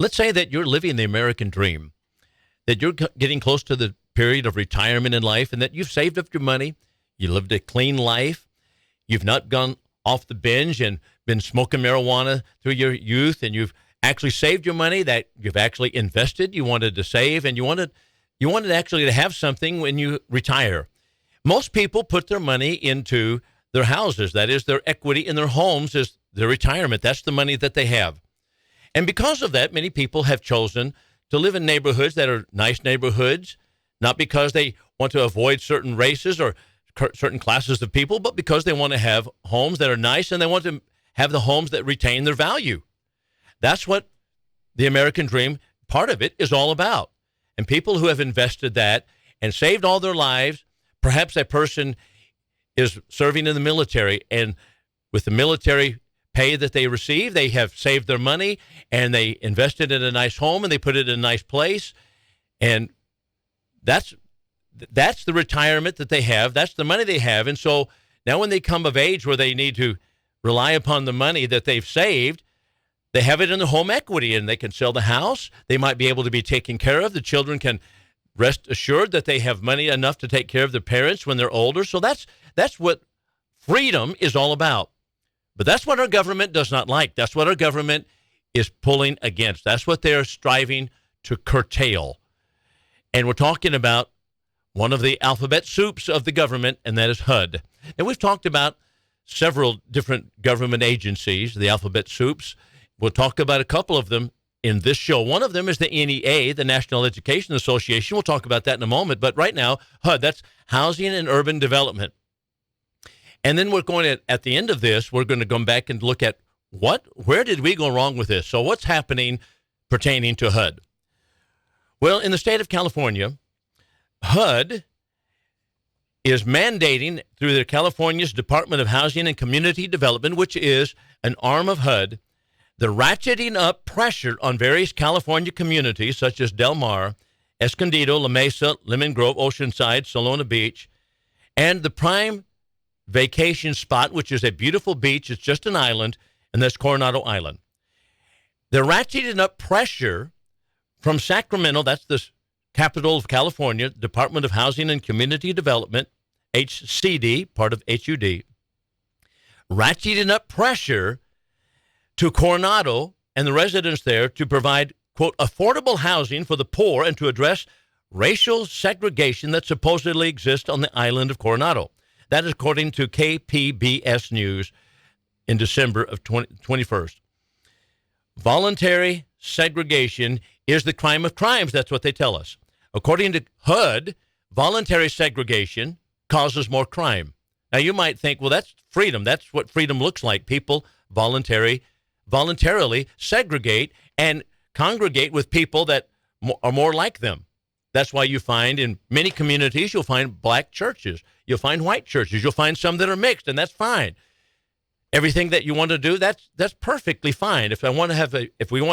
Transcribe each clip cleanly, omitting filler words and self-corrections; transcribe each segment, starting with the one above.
Let's say that you're living the American dream, that you're getting close to the period of retirement in life, and that you've saved up your money, you lived a clean life, you've not gone off the binge and been smoking marijuana through your youth, and you've actually saved your money, that you've actually invested, you wanted to save, and you wanted actually to have something when you retire. Most people put their money into their houses. That is, their equity in their homes is their retirement. That's the money that they have. And because of that, many people have chosen to live in neighborhoods that are nice neighborhoods, not because they want to avoid certain races or certain classes of people, but because they want to have homes that are nice, and they want to have the homes that retain their value. That's what the American dream, part of it, is all about. And people who have invested that and saved all their lives, perhaps that person is serving in the military, and with the military pay that they receive, they have saved their money, and they invested in a nice home, and they put it in a nice place. And that's the retirement that they have. That's the money they have. And so now when they come of age where they need to rely upon the money that they've saved, they have it in the home equity, and they can sell the house. They might be able to be taken care of. The children can rest assured that they have money enough to take care of their parents when they're older. So that's what freedom is all about. But that's what our government does not like. That's what our government is pulling against. That's what they're striving to curtail. And we're talking about one of the alphabet soups of the government, and that is HUD. And we've talked about several different government agencies, the alphabet soups. We'll talk about a couple of them in this show. One of them is the NEA, the National Education Association. We'll talk about that in a moment. But right now, HUD, that's Housing and Urban Development. And then we're going to, at the end of this, we're going to go back and look at where did we go wrong with this? So what's happening pertaining to HUD? Well, in the state of California, HUD is mandating through the California's Department of Housing and Community Development, which is an arm of HUD, the ratcheting up pressure on various California communities such as Del Mar, Escondido, La Mesa, Lemon Grove, Oceanside, Solana Beach, and the prime vacation spot, which is a beautiful beach. It's just an island, and that's Coronado Island. They're ratcheting up pressure from Sacramento, that's the capital of California, Department of Housing and Community Development, HCD, part of HUD, ratcheting up pressure to Coronado and the residents there to provide, quote, affordable housing for the poor and to address racial segregation that supposedly exists on the island of Coronado. That is according to KPBS News in December of 21st. Voluntary segregation is the crime of crimes. That's what they tell us. According to HUD, voluntary segregation causes more crime. Now, you might think, well, that's freedom. That's what freedom looks like. People voluntarily segregate and congregate with people that are more like them. That's why you find in many communities, you'll find black churches. You'll find white churches. You'll find some that are mixed, and that's fine. Everything that you want to do, that's perfectly fine. If we want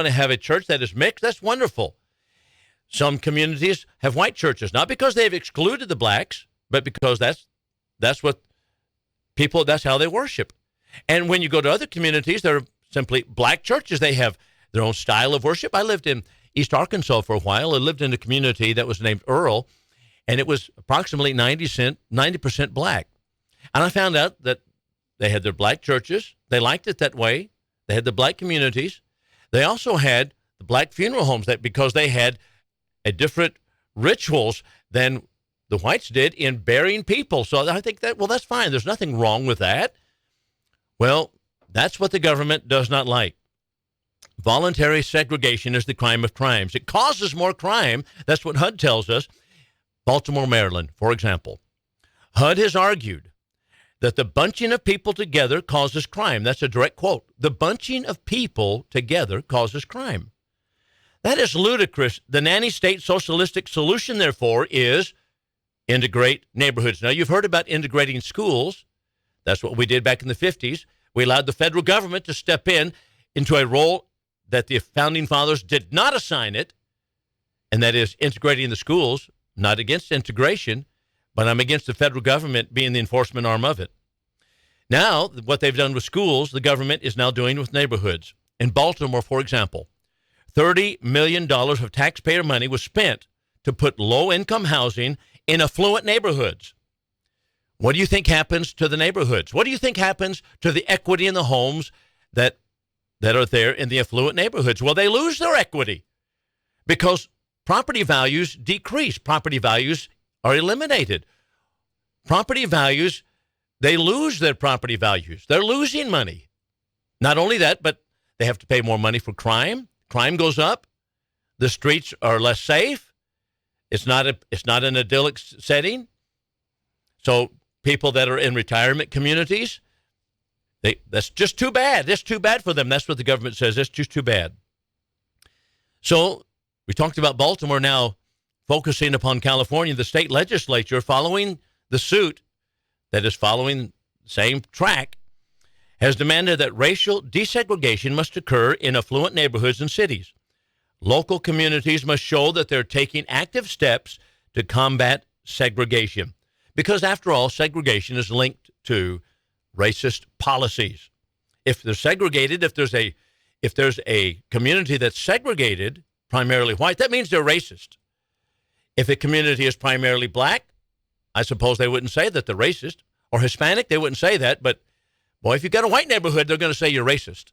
to have a church that is mixed, that's wonderful. Some communities have white churches, not because they've excluded the blacks, but because that's how they worship. And when you go to other communities, they're simply black churches. They have their own style of worship. I lived in East Arkansas for a while. I lived in a community that was named Earl, and it was approximately 90% black. And I found out that they had their black churches. They liked it that way. They had the black communities. They also had the black funeral homes because they had a different rituals than the whites did in burying people. So I think that's fine. There's nothing wrong with that. Well, that's what the government does not like. Voluntary segregation is the crime of crimes. It causes more crime. That's what HUD tells us. Baltimore, Maryland, for example. HUD has argued that the bunching of people together causes crime. That's a direct quote. The bunching of people together causes crime. That is ludicrous. The nanny state socialistic solution, therefore, is integrate neighborhoods. Now, you've heard about integrating schools. That's what we did back in the 50s. We allowed the federal government to step into a role that the founding fathers did not assign it, and that is integrating the schools. Not against integration, but I'm against the federal government being the enforcement arm of it. Now, what they've done with schools, the government is now doing with neighborhoods. In Baltimore, for example, $30 million of taxpayer money was spent to put low-income housing in affluent neighborhoods. What do you think happens to the neighborhoods? What do you think happens to the equity in the homes that are there in the affluent neighborhoods? Well, they lose their equity because property values decrease. Property values are eliminated. Property values, they lose their property values. They're losing money. Not only that, but they have to pay more money for crime. Crime goes up. The streets are less safe. It's not an idyllic setting. So people that are in retirement communities, that's just too bad. That's too bad for them. That's what the government says. That's just too bad. So we talked about Baltimore, now focusing upon California. The state legislature, following the suit that is following the same track, has demanded that racial desegregation must occur in affluent neighborhoods and cities. Local communities must show that they're taking active steps to combat segregation. Because after all, segregation is linked to racist policies. If they're segregated, if there's a community that's segregated, primarily white, that means they're racist. If a community is primarily black, I suppose they wouldn't say that they're racist. Or Hispanic, they wouldn't say that. But, boy, if you've got a white neighborhood, they're going to say you're racist.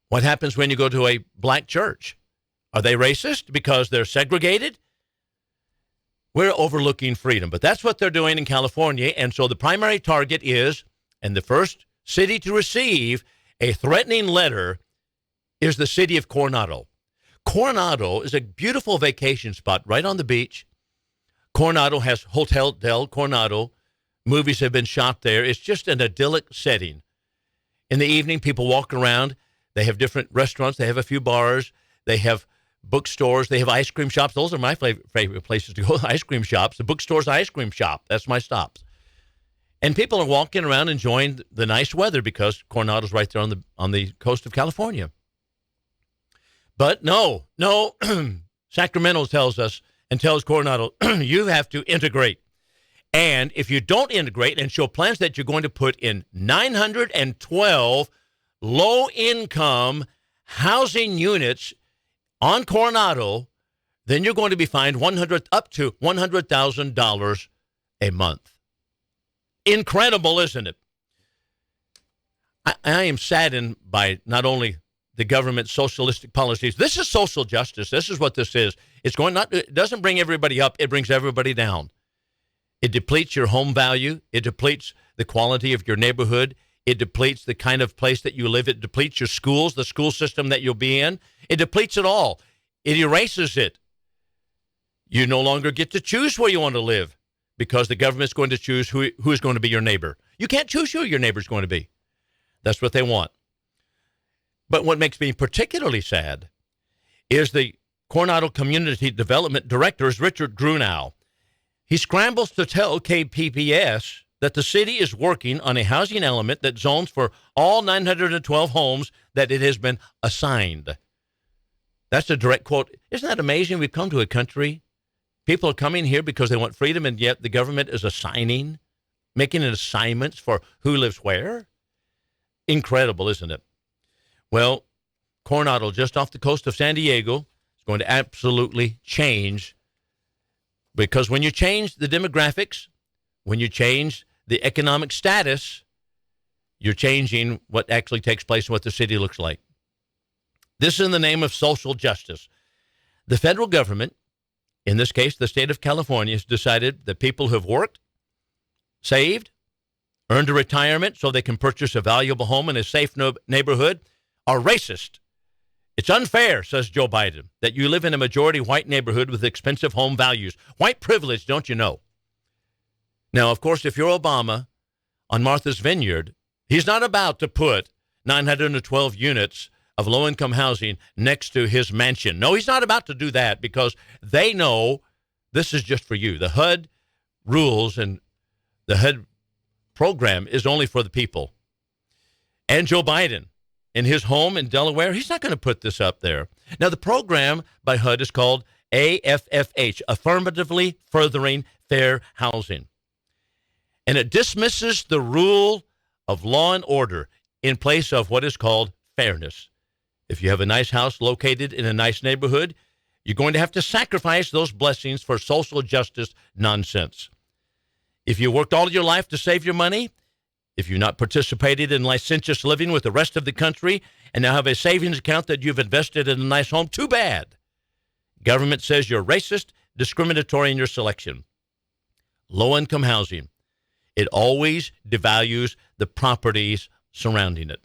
What happens when you go to a black church? Are they racist because they're segregated? We're overlooking freedom. But that's what they're doing in California. And so the primary target is, and the first city to receive a threatening letter is the city of Coronado. Coronado is a beautiful vacation spot right on the beach. Coronado has Hotel del Coronado. Movies have been shot there. It's just an idyllic setting. In the evening, people walk around. They have different restaurants. They have a few bars. They have bookstores. They have ice cream shops. Those are my favorite places to go, ice cream shops. The bookstore's ice cream shop. That's my stops. And people are walking around enjoying the nice weather because Coronado's right there on the coast of California. But no, Sacramento tells us and tells Coronado, you have to integrate. And if you don't integrate and show plans that you're going to put in 912 low-income housing units on Coronado, then you're going to be fined up to $100,000 a month. Incredible, isn't it? I am saddened by not only the government's socialistic policies. This is social justice. This is what this is. It doesn't bring everybody up. It brings everybody down. It depletes your home value. It depletes the quality of your neighborhood. It depletes the kind of place that you live. It depletes your schools, the school system that you'll be in. It depletes it all. It erases it. You no longer get to choose where you want to live because the government's going to choose who is going to be your neighbor. You can't choose who your neighbor's going to be. That's what they want. But what makes me particularly sad is the Coronado Community Development Director is Richard Grunow. He scrambles to tell KPPS that the city is working on a housing element that zones for all 912 homes that it has been assigned. That's a direct quote. Isn't that amazing? We've come to a country. People are coming here because they want freedom, and yet the government is making assignments for who lives where. Incredible, isn't it? Well, Coronado, just off the coast of San Diego, is going to absolutely change, because when you change the demographics, when you change the economic status, you're changing what actually takes place and what the city looks like. This is in the name of social justice. The federal government, in this case, the state of California, has decided that people who have worked, saved, earned a retirement so they can purchase a valuable home in a safe neighborhood are racist. It's unfair, says Joe Biden, that you live in a majority white neighborhood with expensive home values. White privilege, don't you know? Now, of course, if you're Obama on Martha's Vineyard, he's not about to put 912 units of low-income housing next to his mansion. No, he's not about to do that because they know this is just for you. The HUD rules and the HUD program is only for the people. And Joe Biden, in his home in Delaware, he's not going to put this up there. Now, the program by HUD is called AFFH, Affirmatively Furthering Fair Housing. And it dismisses the rule of law and order in place of what is called fairness. If you have a nice house located in a nice neighborhood, you're going to have to sacrifice those blessings for social justice nonsense. If you worked all your life to save your money, if you've not participated in licentious living with the rest of the country and now have a savings account that you've invested in a nice home, too bad. Government says you're racist, discriminatory in your selection. Low-income housing. It always devalues the properties surrounding it.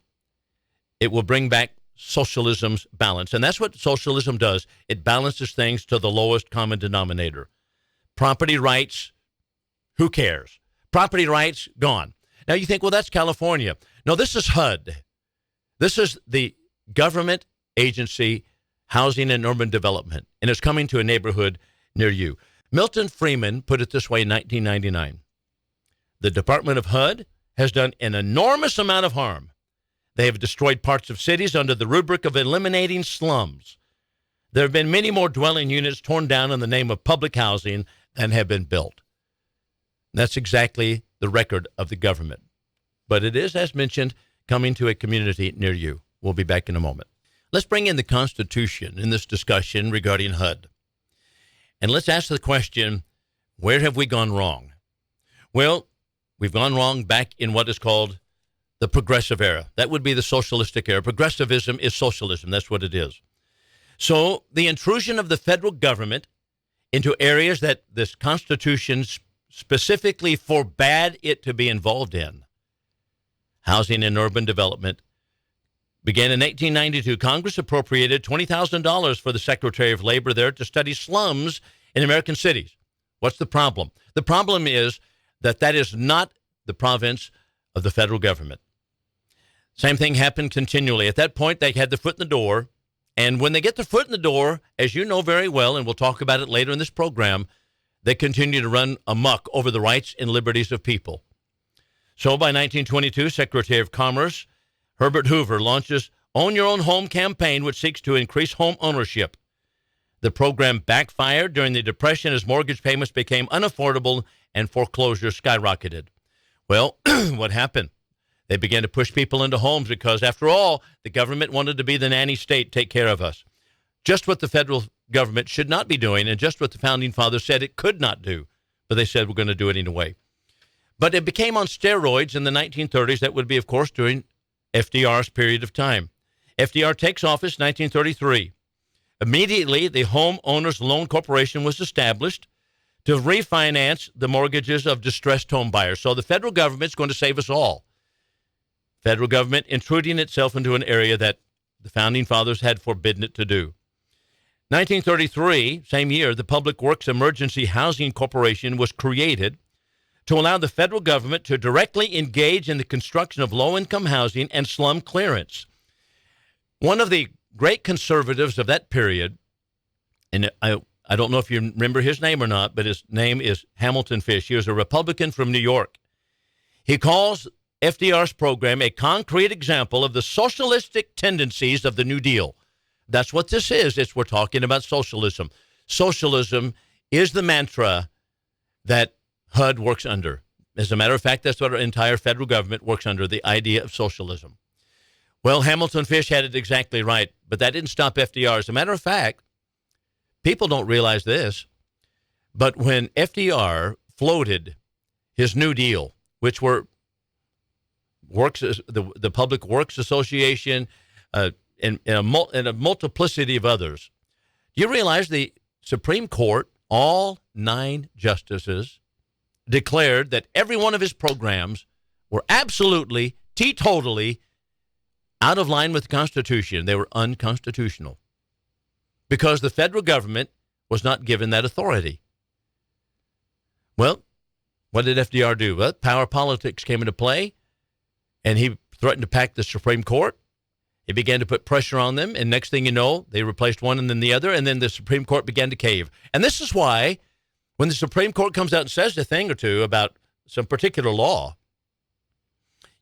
It will bring back socialism's balance. And that's what socialism does. It balances things to the lowest common denominator. Property rights, who cares? Property rights, gone. Now you think, well, that's California. No, this is HUD. This is the government agency, Housing and Urban Development, and it's coming to a neighborhood near you. Milton Friedman put it this way in 1999. The Department of HUD has done an enormous amount of harm. They have destroyed parts of cities under the rubric of eliminating slums. There have been many more dwelling units torn down in the name of public housing than have been built. That's exactly the record of the government. But it is, as mentioned, coming to a community near you. We'll be back in a moment. Let's bring in the Constitution in this discussion regarding HUD. And let's ask the question, where have we gone wrong? Well, we've gone wrong back in what is called the progressive era. That would be the socialistic era. Progressivism is socialism. That's what it is. So the intrusion of the federal government into areas that this Constitution specifically forbade it to be involved in, housing and urban development, began in 1892. Congress appropriated $20,000 for the Secretary of Labor there to study slums in American cities. What's the problem? The problem is that is not the province of the federal government. Same thing happened continually. At that point, they had the foot in the door. And when they get the foot in the door, as you know very well, and we'll talk about it later in this program, they continue to run amok over the rights and liberties of people. So by 1922, Secretary of Commerce Herbert Hoover launches Own Your Own Home campaign, which seeks to increase home ownership. The program backfired during the Depression as mortgage payments became unaffordable and foreclosures skyrocketed. Well, what happened? They began to push people into homes because, after all, the government wanted to be the nanny state, take care of us. Just what the federal government should not be doing and just what the Founding Fathers said it could not do. But they said we're going to do it anyway. But it became on steroids in the 1930s. That would be, of course, during FDR's period of time. FDR takes office 1933. Immediately, the Home Owners Loan Corporation was established to refinance the mortgages of distressed home buyers. So the federal government's going to save us all. Federal government intruding itself into an area that the Founding Fathers had forbidden it to do. 1933, same year, the Public Works Emergency Housing Corporation was created to allow the federal government to directly engage in the construction of low-income housing and slum clearance. One of the great conservatives of that period, and I don't know if you remember his name or not, but his name is Hamilton Fish. He was a Republican from New York. He calls FDR's program a concrete example of the socialistic tendencies of the New Deal. That's what this is. We're talking about socialism. Socialism is the mantra that HUD works under. As a matter of fact, that's what our entire federal government works under, the idea of socialism. Well, Hamilton Fish had it exactly right, but that didn't stop FDR. As a matter of fact, people don't realize this, but when FDR floated his New Deal, which were the Public Works Association, and a multiplicity of others, do you realize the Supreme Court, all 9 justices, declared that every one of his programs were absolutely, teetotally out of line with the Constitution. They were unconstitutional because the federal government was not given that authority. Well, what did FDR do? Well, power politics came into play, and he threatened to pack the Supreme Court. He began to put pressure on them, and next thing you know, they replaced one and then the other, and then the Supreme Court began to cave. And this is why when the Supreme Court comes out and says a thing or two about some particular law,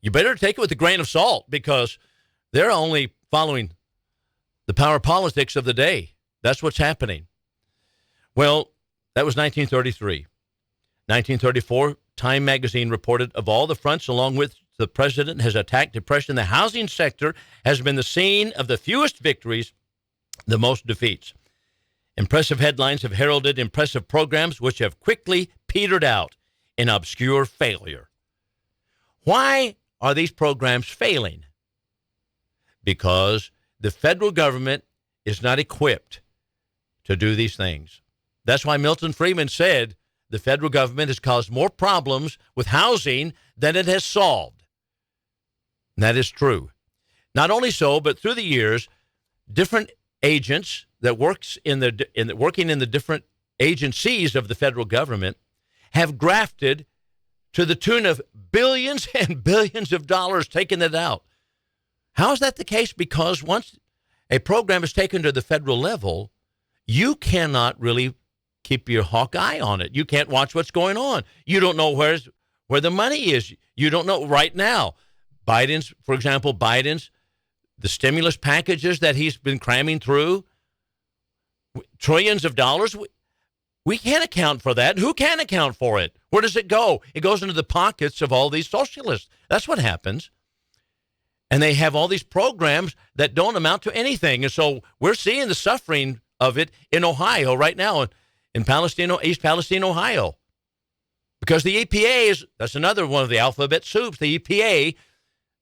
you better take it with a grain of salt because they're only following the power politics of the day. That's what's happening. Well, that was 1933. 1934, Time magazine reported of all the fronts along which the president has attacked depression, the housing sector has been the scene of the fewest victories, the most defeats. Impressive headlines have heralded impressive programs which have quickly petered out in obscure failure. Why are these programs failing? Because the federal government is not equipped to do these things. That's why Milton Friedman said the federal government has caused more problems with housing than it has solved. And that is true. Not only so, but through the years, different agents that working in the different agencies of the federal government have grafted to the tune of billions and billions of dollars, taking it out. How is that the case? Because once a program is taken to the federal level, you cannot really keep your hawk eye on it. You can't watch what's going on. You don't know where the money is. You don't know right now. For example, the stimulus packages that he's been cramming through, trillions of dollars. We can't account for that. Who can account for it? Where does it go? It goes into the pockets of all these socialists. That's what happens. And they have all these programs that don't amount to anything. And so we're seeing the suffering of it in Ohio right now, in East Palestine, Ohio. Because the EPA that's another one of the alphabet soups. The EPA,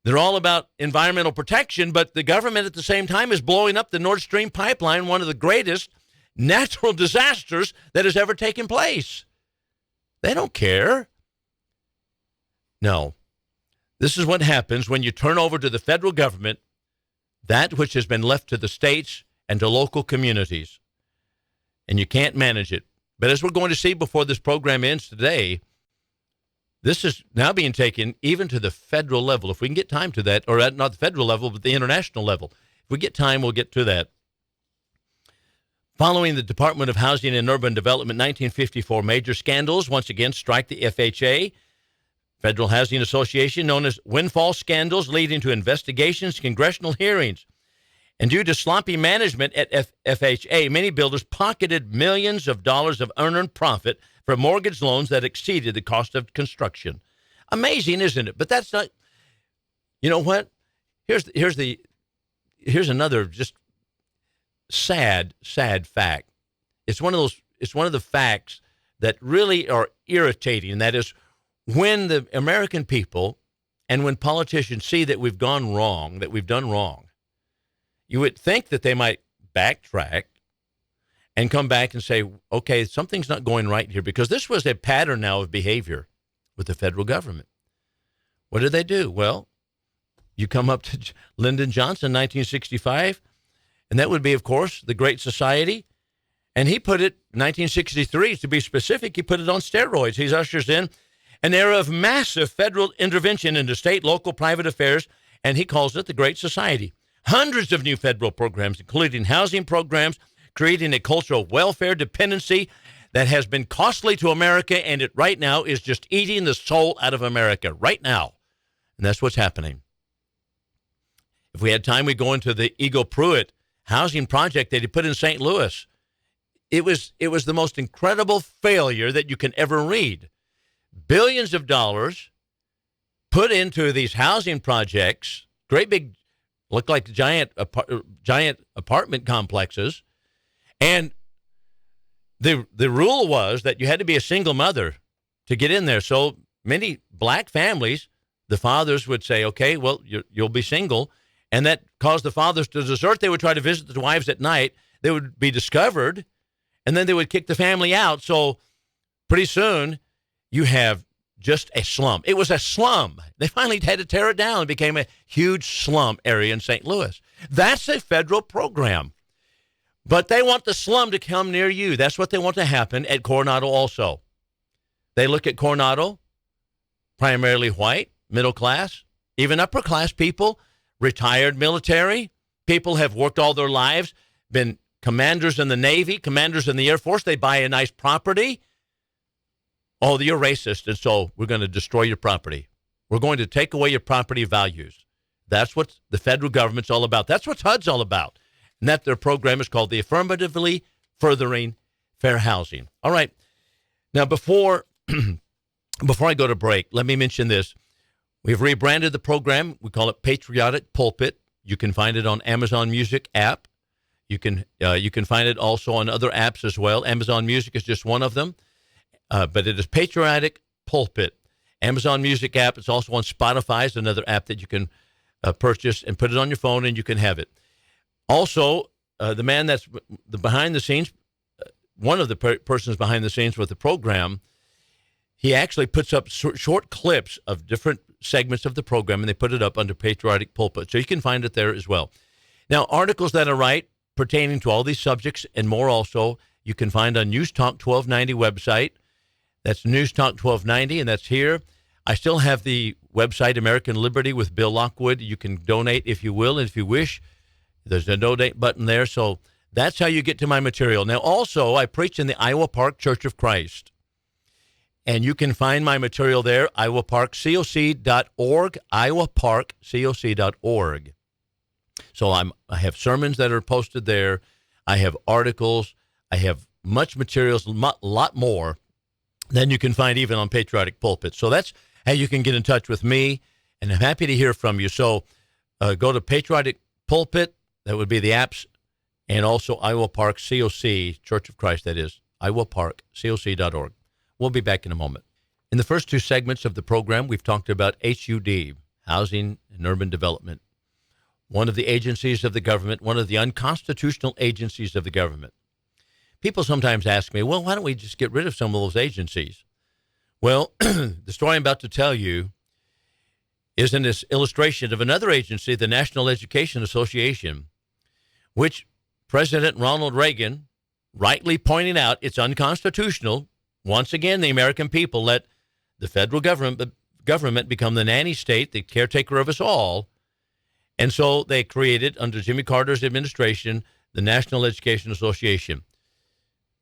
they're all about environmental protection, but the government at the same time is blowing up the Nord Stream pipeline, one of the greatest natural disasters that has ever taken place. They don't care. No. This is what happens when you turn over to the federal government that which has been left to the states and to local communities. And you can't manage it. But as we're going to see before this program ends today, this is now being taken even to the federal level. If we can get time to that, or not the federal level, but the international level. If we get time, we'll get to that. Following the Department of Housing and Urban Development 1954 major scandals, once again strike the FHA, Federal Housing Association, known as windfall scandals, leading to investigations, congressional hearings. And due to sloppy management at FHA, many builders pocketed millions of dollars of unearned profit for mortgage loans that exceeded the cost of construction. Amazing, isn't it? But that's not, you know what? Here's another just sad fact. It's one of the facts that really are irritating, and that is when the American people and when politicians see that we've gone wrong, that we've done wrong, you would think that they might backtrack and come back and say, okay, something's not going right here, because this was a pattern now of behavior with the federal government. What did they do? Well, you come up to Lyndon Johnson, 1965, and that would be, of course, the Great Society. And he put it, 1963, to be specific, he put it on steroids. He ushers in an era of massive federal intervention into state, local, private affairs, and he calls it the Great Society. Hundreds of new federal programs, including housing programs, creating a culture of welfare dependency that has been costly to America, and it right now is just eating the soul out of America right now. And that's what's happening. If we had time, we'd go into the Eagle Pruitt housing project that he put in St. Louis. It was the most incredible failure that you can ever read. Billions of dollars put into these housing projects, great big, look like giant apartment complexes. And the rule was that you had to be a single mother to get in there. So many black families, the fathers would say, okay, well, you'll be single. And that caused the fathers to desert. They would try to visit the wives at night. They would be discovered, and then they would kick the family out. So pretty soon you have just a slum. It was a slum. They finally had to tear it down. It became a huge slum area in St. Louis. That's a federal program. But they want the slum to come near you. That's what they want to happen at Coronado also. They look at Coronado, primarily white, middle class, even upper class people, retired military. People have worked all their lives, been commanders in the Navy, commanders in the Air Force. They buy a nice property. Oh, you're racist, and so we're going to destroy your property. We're going to take away your property values. That's what the federal government's all about. That's what HUD's all about. And that their program is called the Affirmatively Furthering Fair Housing. All right. Now, before I go to break, let me mention this. We've rebranded the program. We call it Patriotic Pulpit. You can find it on Amazon Music app. You can find it also on other apps as well. Amazon Music is just one of them, but it is Patriotic Pulpit. Amazon Music app. It's also on Spotify. It's another app that you can purchase and put it on your phone, and you can have it. Also, the man that's the behind the scenes, one of the persons behind the scenes with the program, he actually puts up short clips of different segments of the program, and they put it up under Patriotic Pulpit. So you can find it there as well. Now, articles that I write pertaining to all these subjects and more also, you can find on News Talk 1290 website. That's News Talk 1290, and that's here. I still have the website, American Liberty with Bill Lockwood. You can donate if you will, and if you wish. There's a donate button there, so that's how you get to my material. Now, also, I preach in the Iowa Park Church of Christ. And you can find my material there, iowaparkcoc.org, iowaparkcoc.org. So I have sermons that are posted there. I have articles. I have much materials, a lot more than you can find even on Patriotic Pulpit. So that's how you can get in touch with me, and I'm happy to hear from you. So go to Patriotic Pulpit. That would be the apps, and also Iowa Park COC, Church of Christ, that is, iowaparkcoc.org. We'll be back in a moment. In the first two segments of the program, we've talked about HUD, Housing and Urban Development, one of the agencies of the government, one of the unconstitutional agencies of the government. People sometimes ask me, well, why don't we just get rid of some of those agencies? Well, the story I'm about to tell you is in this illustration of another agency, the National Education Association, which President Ronald Reagan rightly pointed out it's unconstitutional. Once again, the American people let the federal government become the nanny state, the caretaker of us all. And so they created, under Jimmy Carter's administration, the National Education Association.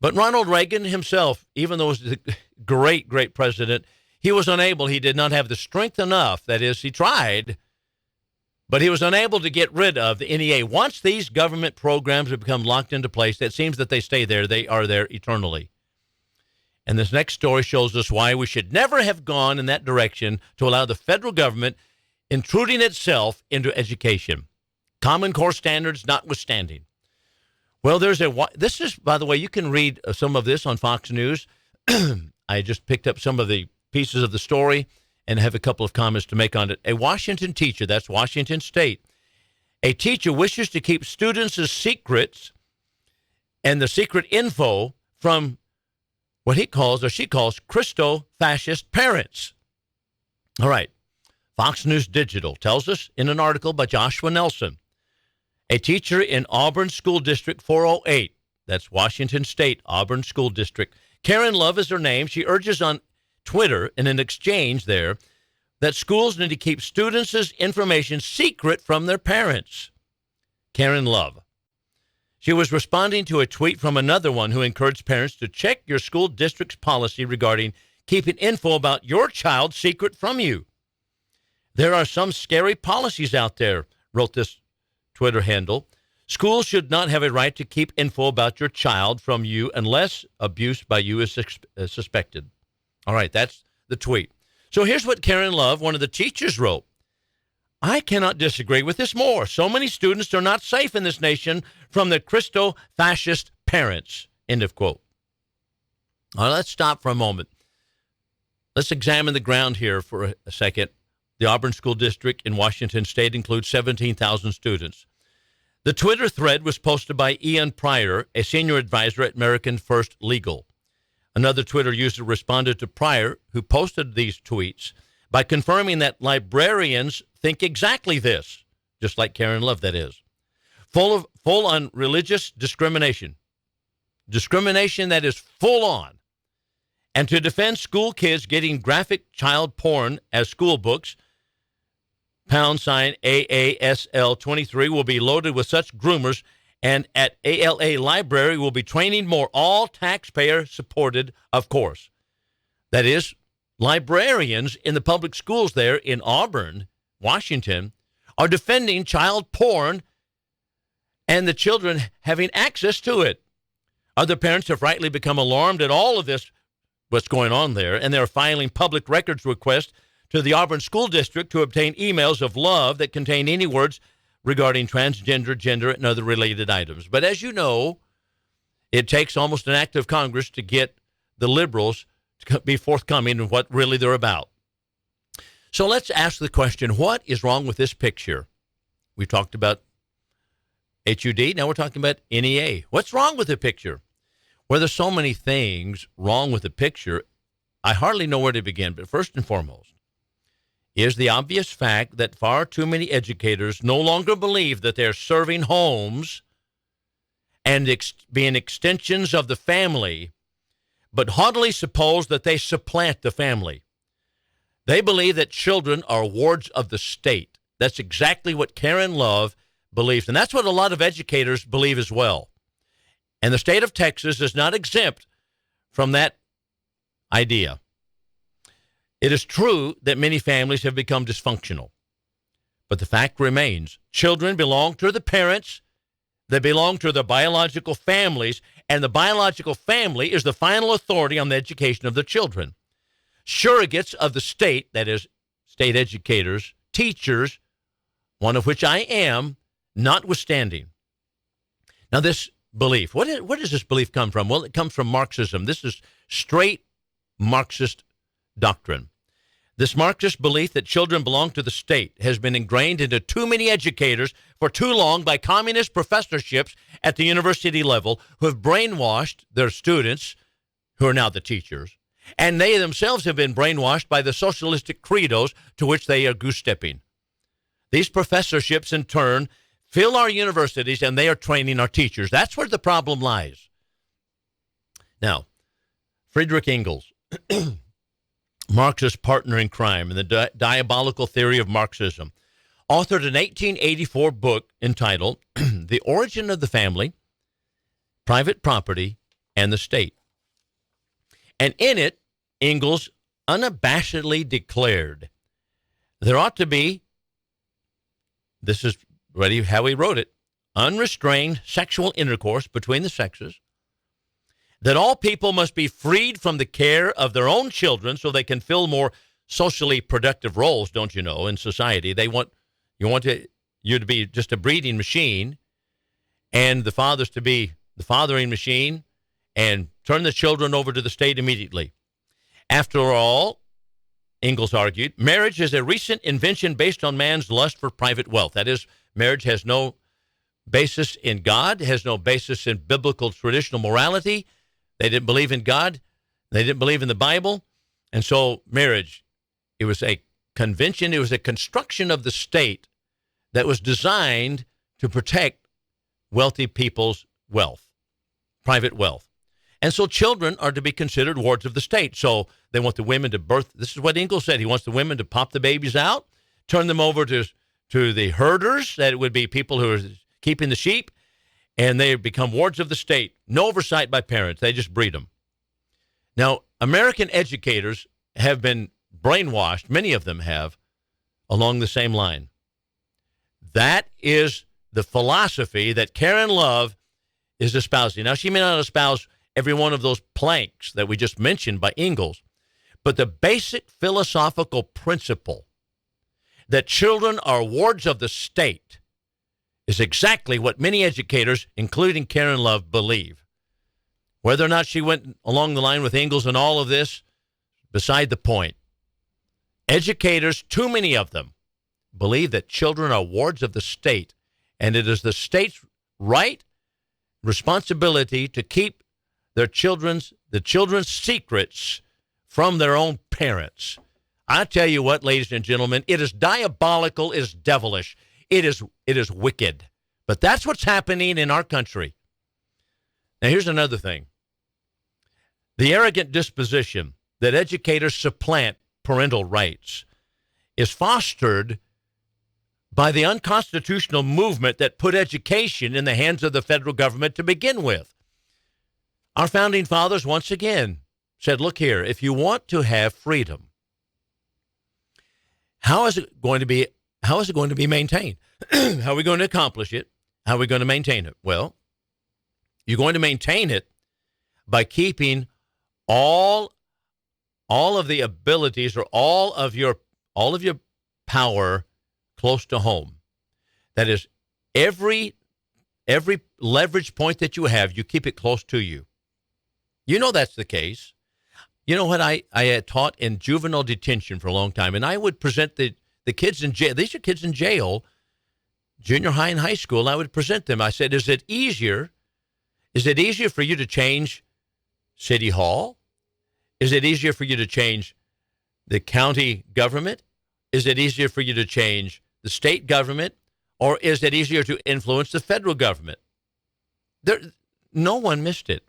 But Ronald Reagan himself, even though he was a great, great president, he was unable. He did not have the strength enough. That is, he tried, but he was unable to get rid of the NEA. Once these government programs have become locked into place, it seems that they stay there. They are there eternally. And this next story shows us why we should never have gone in that direction to allow the federal government intruding itself into education. Common Core standards notwithstanding. Well, this is, by the way, you can read some of this on Fox News. I just picked up some of the pieces of the story and have a couple of comments to make on it. A Washington teacher, that's Washington State, a teacher wishes to keep students' secrets and the secret info from what he calls, or she calls, Christo-fascist parents. All right. Fox News Digital tells us in an article by Joshua Nelson, a teacher in Auburn School District 408, that's Washington State, Auburn School District. Karen Love is her name. She urges on Twitter in an exchange there that schools need to keep students' information secret from their parents. Karen Love. She was responding to a tweet from another one who encouraged parents to check your school district's policy regarding keeping info about your child secret from you. There are some scary policies out there, wrote this Twitter handle. Schools should not have a right to keep info about your child from you unless abuse by you is suspected. All right, that's the tweet. So here's what Karen Love, one of the teachers, wrote. I cannot disagree with this more. So many students are not safe in this nation from the Christo-fascist parents. End of quote. All right, let's stop for a moment. Let's examine the ground here for a second. The Auburn School District in Washington State includes 17,000 students. The Twitter thread was posted by Ian Pryor, a senior advisor at American First Legal. Another Twitter user responded to Pryor, who posted these tweets, by confirming that librarians think exactly this, just like Karen Love, that is. Full on religious discrimination. Discrimination that is full on. And to defend school kids getting graphic child porn as school books, #AASL 23 will be loaded with such groomers, and at ALA Library will be training more, all taxpayer supported, of course. That is, librarians in the public schools there in Auburn, Washington, are defending child porn and the children having access to it. Other parents have rightly become alarmed at all of this, what's going on there, and they're filing public records requests to the Auburn School District to obtain emails of love that contain any words regarding transgender, gender, and other related items. But as you know, it takes almost an act of Congress to get the liberals to be forthcoming in what really they're about. So let's ask the question, what is wrong with this picture? We talked about HUD, now we're talking about NEA. What's wrong with the picture? Well, there's so many things wrong with the picture, I hardly know where to begin. But first and foremost is the obvious fact that far too many educators no longer believe that they're serving homes and being extensions of the family, but haughtily suppose that they supplant the family. They believe that children are wards of the state. That's exactly what Karen Love believes, and that's what a lot of educators believe as well. And the state of Texas is not exempt from that idea. It is true that many families have become dysfunctional, but the fact remains, children belong to the parents, they belong to their biological families, and the biological family is the final authority on the education of the children. Surrogates of the state, that is, state educators, teachers, one of which I am, notwithstanding. Now, this belief, where does this belief come from? Well, it comes from Marxism. This is straight Marxist doctrine. This Marxist belief that children belong to the state has been ingrained into too many educators for too long by communist professorships at the university level who have brainwashed their students, who are now the teachers, and they themselves have been brainwashed by the socialistic credos to which they are goose-stepping. These professorships, in turn, fill our universities, and they are training our teachers. That's where the problem lies. Now, Friedrich Engels, Marxist partner in crime and the diabolical theory of Marxism, authored an 1884 book entitled The Origin of the Family, Private Property, and the State. And in it, Engels unabashedly declared there ought to be, this is ready how he wrote it, unrestrained sexual intercourse between the sexes, that all people must be freed from the care of their own children so they can fill more socially productive roles, don't you know, in society. You to be just a breeding machine, and the fathers to be the fathering machine, and turn the children over to the state immediately. After all, Engels argued, marriage is a recent invention based on man's lust for private wealth. That is, marriage has no basis in God, has no basis in biblical traditional morality. They didn't believe in God. They didn't believe in the Bible. And so marriage, it was a convention, it was a construction of the state that was designed to protect wealthy people's wealth, private wealth. And so children are to be considered wards of the state. So they want the women to birth. This is what Engels said. He wants the women to pop the babies out, turn them over to the herders, that it would be people who are keeping the sheep, and they become wards of the state. No oversight by parents. They just breed them. Now, American educators have been brainwashed, many of them have, along the same line. That is the philosophy that Karen Love is espousing. Now, she may not espouse every one of those planks that we just mentioned by Engels, but the basic philosophical principle that children are wards of the state is exactly what many educators, including Karen Love, believe. Whether or not she went along the line with Engels and all of this, beside the point. Educators, too many of them, believe that children are wards of the state, and it is the state's right, responsibility to keep the children's secrets from their own parents. I tell you what, ladies and gentlemen, it is diabolical, it is devilish, it is wicked. But that's what's happening in our country. Now, here's another thing. The arrogant disposition that educators supplant parental rights is fostered by the unconstitutional movement that put education in the hands of the federal government to begin with. Our founding fathers, once again, said, look here, if you want to have freedom, how is it going to be maintained? How are we going to accomplish it? How are we going to maintain it? Well, you're going to maintain it by keeping all of the abilities or all of your all of your power close to home. That is, every leverage point that you have, you keep it close to you. You know that's the case. You know what? I had taught in juvenile detention for a long time, and I would present the kids in jail. These are kids in jail, junior high and high school. And I would present them. I said, is it easier for you to change City Hall? Is it easier for you to change the county government? Is it easier for you to change the state government? Or is it easier to influence the federal government? No one missed it.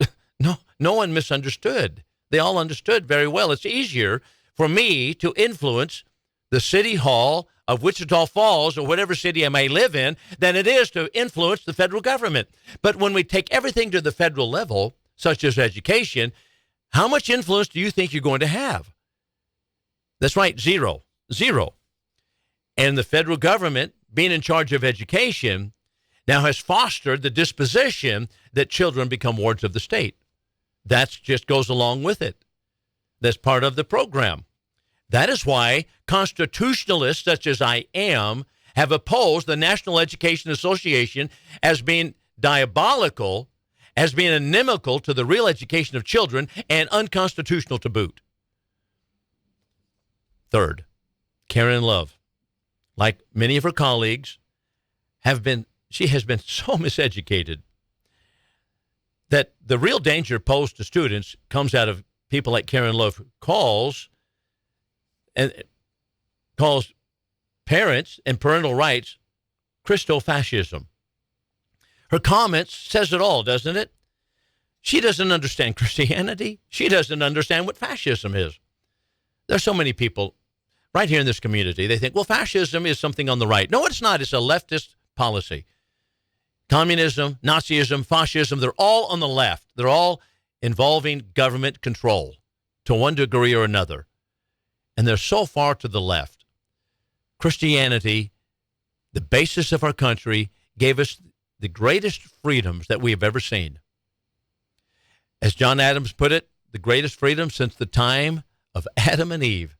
No one misunderstood. They all understood very well. It's easier for me to influence the City Hall of Wichita Falls or whatever city I may live in than it is to influence the federal government. But when we take everything to the federal level, such as education, how much influence do you think you're going to have? That's right, zero. And the federal government, being in charge of education, now has fostered the disposition that children become wards of the state. That just goes along with it. That's part of the program. That is why constitutionalists, such as I am, have opposed the National Education Association as being diabolical, as being inimical to the real education of children, and unconstitutional to boot. Third, Karen Love, like many of her colleagues, she has been so miseducated that the real danger posed to students comes out of people like Karen Love, who calls parents and parental rights Christo-fascism. Her comments says it all, doesn't it? She doesn't understand Christianity. She doesn't understand what fascism is. There's so many people right here in this community. They think, well, fascism is something on the right. No, it's not. It's a leftist policy. Communism, Nazism, fascism, they're all on the left. They're all involving government control to one degree or another. And they're so far to the left. Christianity, the basis of our country, gave us the greatest freedoms that we have ever seen. As John Adams put it, the greatest freedom since the time of Adam and Eve.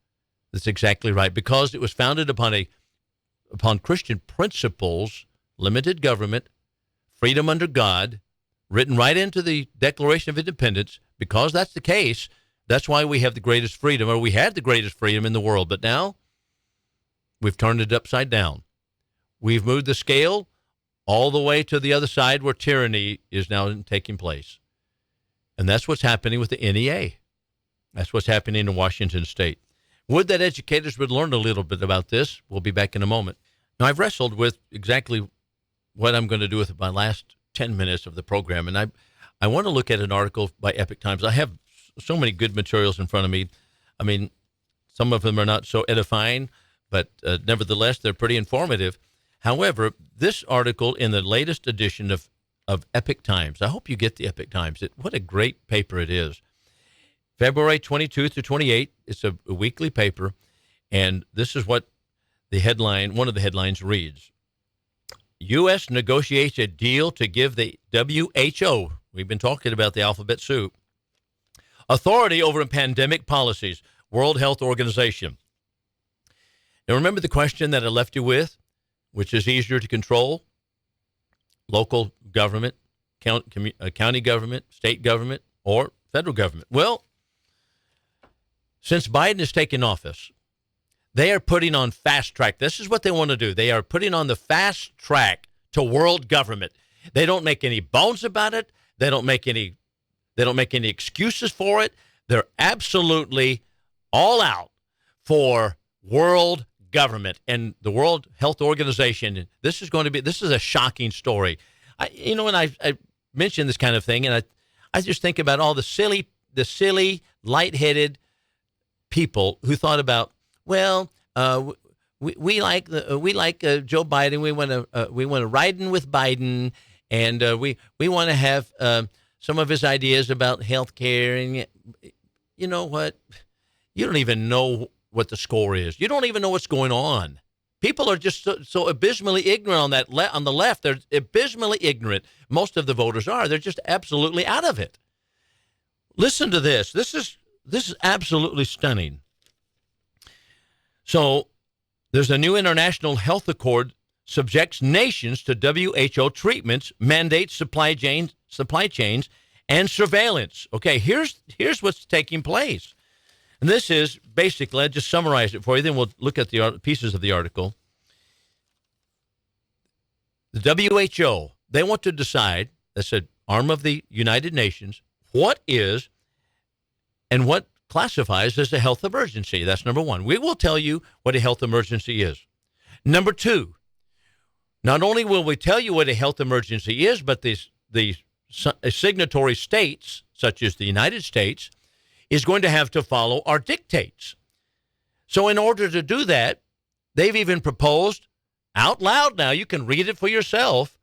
That's exactly right, because it was founded upon Christian principles, limited government, freedom under God, written right into the Declaration of Independence. Because that's the case, that's why we have the greatest freedom, or we had the greatest freedom in the world. But now we've turned it upside down. We've moved the scale all the way to the other side where tyranny is now taking place. And that's what's happening with the NEA. That's what's happening in Washington State. Would that educators would learn a little bit about this. We'll be back in a moment. Now, I've wrestled with exactly what I'm going to do with my last 10 minutes of the program. And I want to look at an article by Epoch Times. I have so many good materials in front of me. I mean, some of them are not so edifying, but nevertheless, they're pretty informative. However, this article in the latest edition of Epoch Times, I hope you get the Epoch Times. What a great paper it is. February 22 through 28, it's a weekly paper, and this is what the headline, one of the headlines reads. U.S. negotiates a deal to give the WHO, we've been talking about the alphabet soup, authority over pandemic policies, World Health Organization. Now, remember the question that I left you with, which is easier to control? Local government, county government, state government, or federal government? Well, since Biden has taken office, they are putting on fast track. This is what they want to do. They are putting on the fast track to world government. They don't make any bones about it. They don't make any excuses for it. They're absolutely all out for world government and the World Health Organization. This is a shocking story. When I mention this kind of thing, and I just think about all the silly, lightheaded people who thought about, well, we like Joe Biden. We want to ride in with Biden, and we want to have some of his ideas about health care. And you know what? You don't even know what the score is. You don't even know what's going on. People are just so abysmally ignorant on the left. They're abysmally ignorant. Most of the voters are. They're just absolutely out of it. Listen to this. This is absolutely stunning. So There's a new international health accord subjects nations to WHO treatments, mandates, supply chains, and surveillance. Okay, here's what's taking place. And this is basically, I just summarized it for you, then we'll look at the pieces of the article. The WHO, they want to decide, that's an arm of the United Nations, what is and what classifies as a health emergency. That's number one. We will tell you what a health emergency is. Number two, not only will we tell you what a health emergency is, but the signatory states, such as the United States, is going to have to follow our dictates. So in order to do that, they've even proposed out loud now, you can read it for yourself,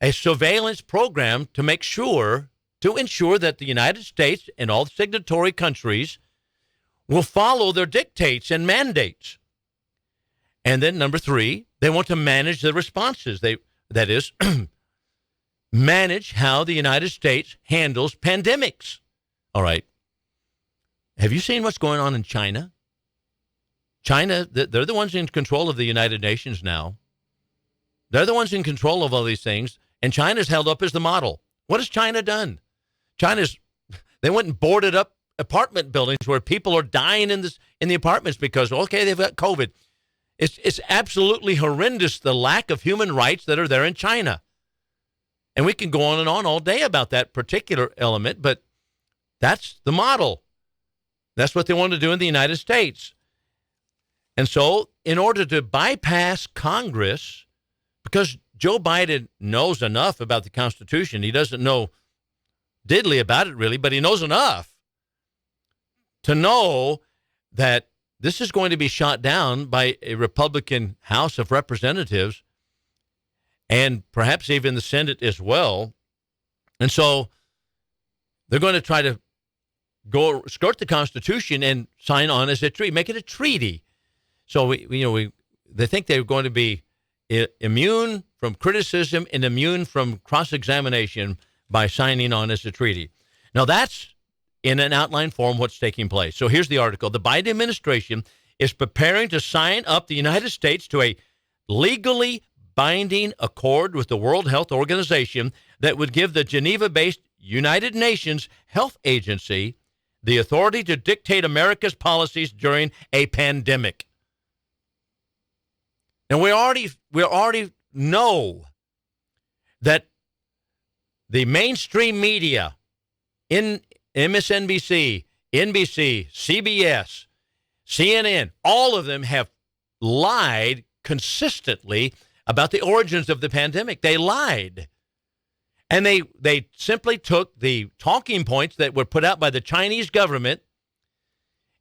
a surveillance program to ensure that the United States and all the signatory countries will follow their dictates and mandates. And then number three, they want to manage the responses. That is, manage how the United States handles pandemics. All right. Have you seen what's going on in China? China, they're the ones in control of the United Nations now. They're the ones in control of all these things, and China's held up as the model. What has China done? They went and boarded up apartment buildings where people are dying in the apartments because, okay, they've got COVID. It's absolutely horrendous, the lack of human rights that are there in China. And we can go on and on all day about that particular element, but that's the model. That's what they want to do in the United States. And so in order to bypass Congress, because Joe Biden knows enough about the Constitution, he doesn't know diddly about it really, but he knows enough to know that this is going to be shot down by a Republican House of Representatives and perhaps even the Senate as well. And so they're going to try to go skirt the Constitution and sign on as a treaty, make it a treaty. So they think they're going to be immune from criticism and immune from cross-examination by signing on as a treaty. Now that's in an outline form what's taking place. So here's the article. The Biden administration is preparing to sign up the United States to a legally binding accord with the World Health Organization that would give the Geneva-based United Nations Health Agency the authority to dictate America's policies during a pandemic. And we already know that the mainstream media in MSNBC, NBC, CBS, CNN, all of them have lied consistently about the origins of the pandemic. They lied. And they simply took the talking points that were put out by the Chinese government,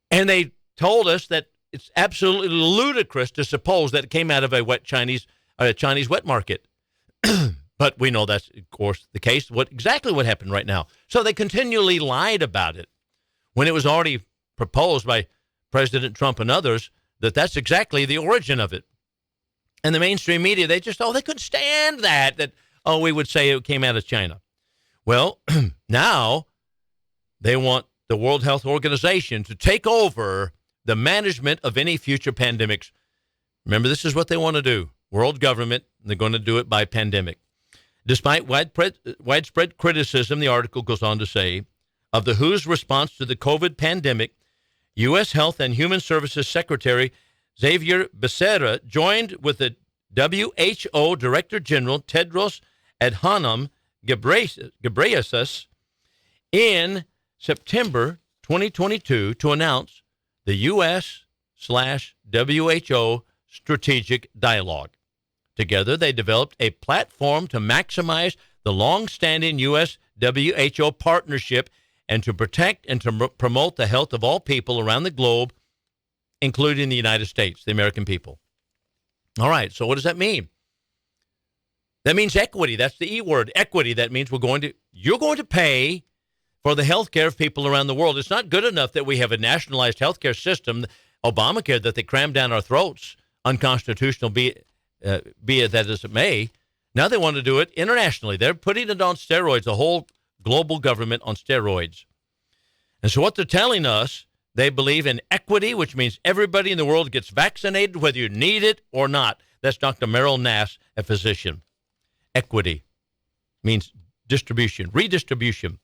and they told us that it's absolutely ludicrous to suppose that it came out of a Chinese wet market. But we know that's, of course, the case, exactly what happened right now. So they continually lied about it when it was already proposed by President Trump and others that that's exactly the origin of it. And the mainstream media, they couldn't stand that we would say it came out of China. Well, now they want the World Health Organization to take over the management of any future pandemics. Remember, this is what they want to do. World government, they're going to do it by pandemic. Despite widespread criticism, the article goes on to say, of the WHO's response to the COVID pandemic, U.S. Health and Human Services Secretary Xavier Becerra joined with the WHO Director General Tedros Adhanom Ghebreyesus in September 2022 to announce the U.S./WHO Strategic Dialogue. Together, they developed a platform to maximize the long-standing U.S.-WHO partnership and to protect and to promote the health of all people around the globe, including the United States, the American people. All right, so what does that mean? That means equity. That's the E word, equity. That means you're going to pay for the health care of people around the world. It's not good enough that we have a nationalized health care system, Obamacare, that they cram down our throats, unconstitutional, be it that as it may. Now they want to do it internationally. They're putting it on steroids, the whole global government on steroids. And so what they're telling us, They believe in equity, which means everybody in the world gets vaccinated, whether you need it or not. That's Dr. Merrill Nass, a physician. Equity means distribution, redistribution.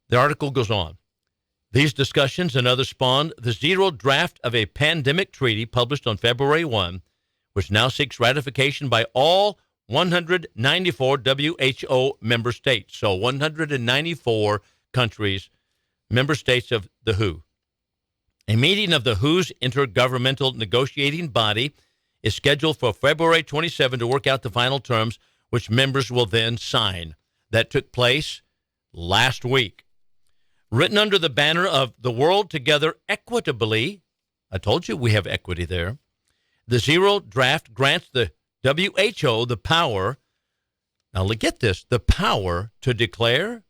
The article goes on. These discussions and others spawned the zero draft of a pandemic treaty published on February 1, which now seeks ratification by all 194 WHO member states. So 194 countries, member states of the WHO. A meeting of the WHO's intergovernmental negotiating body is scheduled for February 27 to work out the final terms, which members will then sign. That took place last week. Written under the banner of the world together equitably, I told you we have equity there, the zero draft grants the WHO the power, now get this, the power to declare,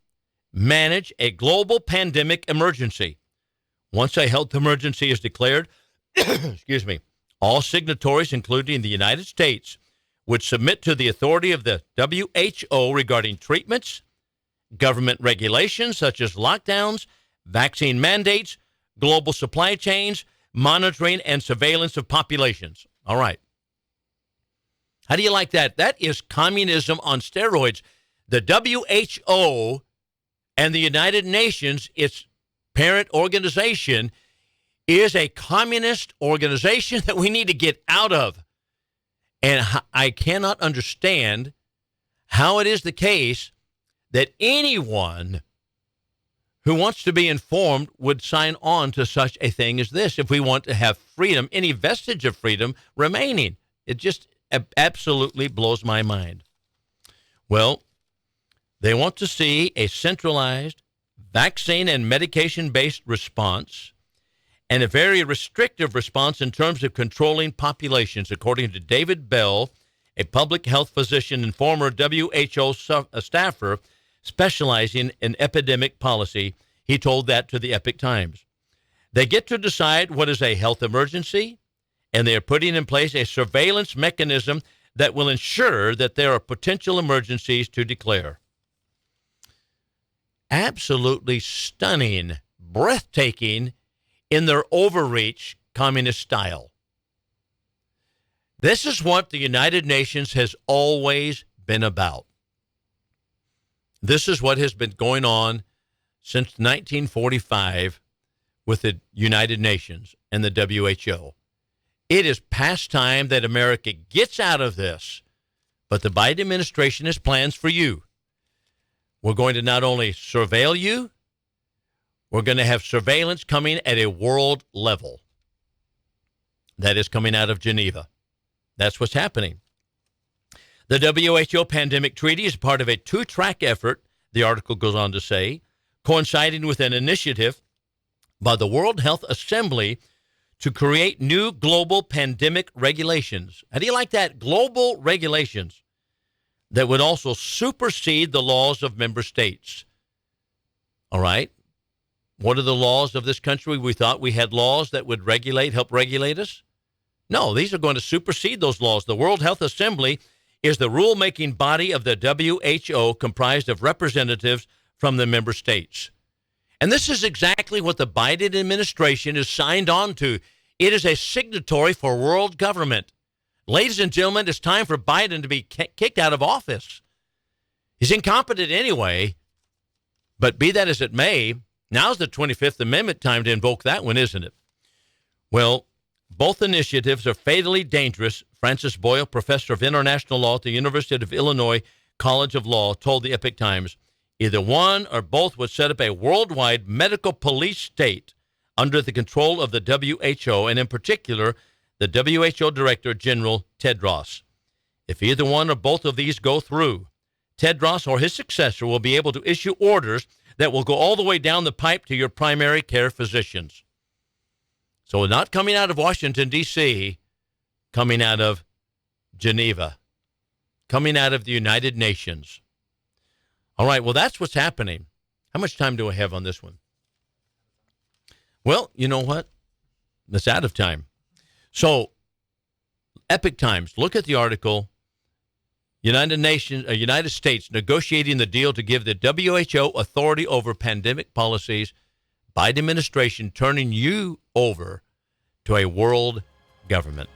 manage a global pandemic emergency. Once a health emergency is declared, excuse me, all signatories, including the United States, would submit to the authority of the WHO regarding treatments, government regulations such as lockdowns, vaccine mandates, global supply chains, monitoring and surveillance of populations. All right. How do you like that? That is communism on steroids. The WHO and the United Nations, its parent organization, is a communist organization that we need to get out of. And I cannot understand how it is the case that anyone who wants to be informed would sign on to such a thing as this if we want to have freedom, any vestige of freedom remaining. It just absolutely blows my mind. Well, they want to see a centralized vaccine and medication-based response and a very restrictive response in terms of controlling populations, according to David Bell, a public health physician and former WHO staffer specializing in epidemic policy. He told that to the Epoch Times. They get to decide what is a health emergency, and they are putting in place a surveillance mechanism that will ensure that there are potential emergencies to declare. Absolutely stunning, breathtaking in their overreach communist style. This is what the United Nations has always been about. This is what has been going on since 1945 with the United Nations and the WHO. It is past time that America gets out of this, but the Biden administration has plans for you. We're going to not only surveil you, we're going to have surveillance coming at a world level. That is coming out of Geneva. That's what's happening. The WHO Pandemic Treaty is part of a two-track effort, the article goes on to say, coinciding with an initiative by the World Health Assembly to create new global pandemic regulations. How do you like that? Global regulations that would also supersede the laws of member states. All right? What are the laws of this country? We thought we had laws that would help regulate us. No, these are going to supersede those laws. The World Health Assembly is the rule-making body of the WHO, comprised of representatives from the member states. And this is exactly what the Biden administration is signed on to. It is a signatory for world government. Ladies and gentlemen, it's time for Biden to be kicked out of office. He's incompetent anyway, but be that as it may, now's the 25th Amendment time to invoke that one, isn't it? Well, both initiatives are fatally dangerous. Francis Boyle, professor of international law at the University of Illinois College of Law, told the Epoch Times, either one or both would set up a worldwide medical police state under the control of the WHO, and in particular, the WHO Director General Tedros. If either one or both of these go through, Tedros or his successor will be able to issue orders that will go all the way down the pipe to your primary care physicians. So not coming out of Washington, D.C., coming out of Geneva, coming out of the United Nations. All right, well, that's what's happening. How much time do I have on this one? Well, you know what? It's out of time. So, Epoch Times, look at the article, United States negotiating the deal to give the WHO authority over pandemic policies. Biden administration turning you over to a world government.